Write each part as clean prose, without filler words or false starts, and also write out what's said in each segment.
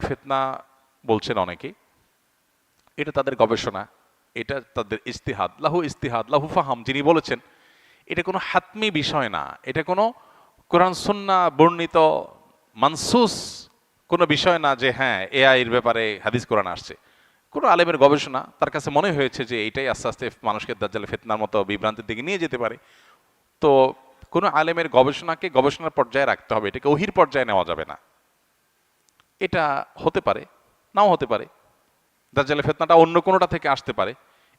ফিতনা বলছেন অনেকে, এটা তাদের গবেষণা, এটা তাদের ইস্তিহাদ, লাহু ফাহাম, যিনি বলেছেন এটা কোনো হাতমি বিষয় না, এটা কোনো কোরআন সুন্নাহ বর্ণিত মানসুস কোনো বিষয় না যে হ্যাঁ এআই এর ব্যাপারে হাদিস কোরআন আসছে। কোনো আলেমের গবেষণা, তার কাছে মনে হয়েছে যে এইটাই আস্তে আস্তে মানুষকে দাজ্জালে ফিতনার মতো বিভ্রান্তির দিকে নিয়ে যেতে পারে। তো কোনো আলেমের গবেষণাকে গবেষণার পর্যায়ে রাখতে হবে, এটাকে ওহির পর্যায়ে নেওয়া যাবে না। এটা হতে পারে, নাও হতে পারে, দাজ্জালের ফিতনাটা অন্য কোনোটা থেকে আসতে পারে,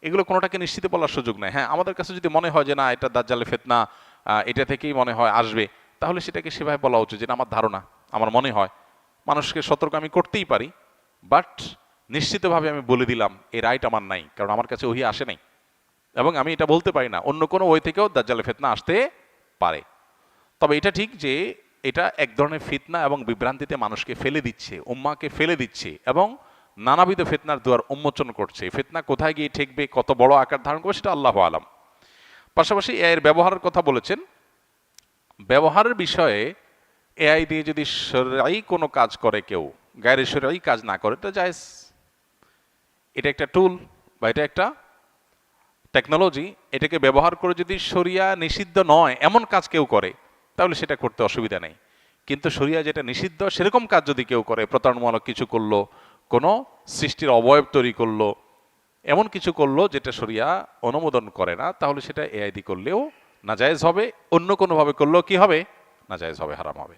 এগুলো কোনোটাকে নিশ্চিত বলার সুযোগ নেই। হ্যাঁ, আমাদের কাছে যদি মনে হয় যে না এটা দাজ্জালের ফিতনা, এটা থেকেই মনে হয় আসবে, তাহলে সেটাকে সেভাবে বলা উচিত, যেটা আমার ধারণা, আমার মনে হয়। মানুষকে সতর্ক আমি করতেই পারি, বাট নিশ্চিতভাবে আমি বলে দিলাম এই রাইট আমার নাই, কারণ আমার কাছে ওহি আসে নাই, এবং আমি এটা বলতে পারি না অন্য কোনো ওই থেকেও দাজ্জালের ফিতনা আসতে পারে। তবে এটা ঠিক যে এটা এক ধরনের ফিতনা এবং বিভ্রান্তিতে মানুষকে ফেলে দিচ্ছে, উম্মাকে ফেলে দিচ্ছে, এবং নানাবিধ ফিতনার দুয়ার উন্মোচন করছে। ফিতনা কোথায় গিয়ে ঠেকবে, কত বড় আকার ধারণ করবে, সেটা আল্লাহ আলাম। পাশাপাশি এর ব্যবহারের কথা বলেছেন। ব্যবহারের বিষয়ে এআই দিয়ে যদি শরঈ কোনো কাজ করে কেউ, গায়রে শরঈ কাজ না করে, এটা জায়েজ। এটা একটা টুল বা এটা একটা টেকনোলজি, এটাকে ব্যবহার করে যদি শরিয়া নিষিদ্ধ নয় এমন কাজ কেউ করে, তাহলে সেটা করতে অসুবিধা নেই। কিন্তু শরিয়া যেটা নিষিদ্ধ সেরকম কাজ যদি কেউ করে, প্রতারণামূলক কিছু করলো, কোনো সৃষ্টির অবয়ব তৈরি করলো, এমন কিছু করলো যেটা শরিয়া অনুমোদন করে না, তাহলে সেটা এআই দিয়ে করলেও নাজায়েজ হবে, অন্য কোনোভাবে করলেও কি হবে, নাজায়েজ হবে, হারাম হবে।